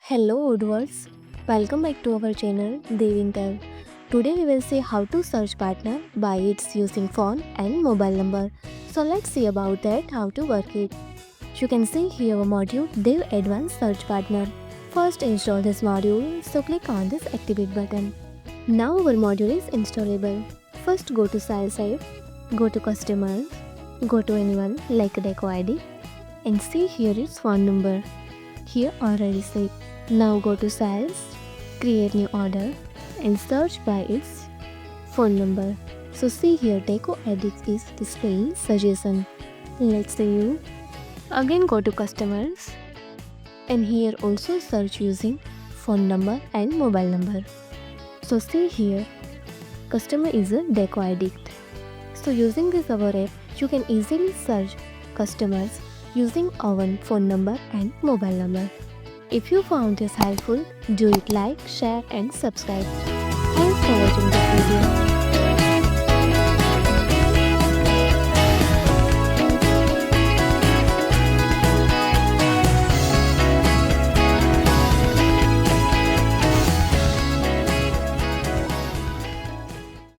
Hello Odooers, welcome back to our channel Devintelle. Today we will see how to search partner by its using phone and mobile number. So let's see about that how to work it. You can see here a module Dev Advanced Search Partner. First install this module, so click on this activate button. Now our module is installable. First go to sales app, go to customers, go to anyone like Deco ID and see here its phone number. Here already saved. Now go to sales, create new order and search by its phone number. So see here Deco Edit is displaying suggestion. Let's say you. Again go to customers and here also search using phone number and mobile number. So see here customer is a Deco addict. So using this our app you can easily search customers using our phone number and mobile number. If you found this helpful, do it like, share and subscribe. Thanks for watching this video.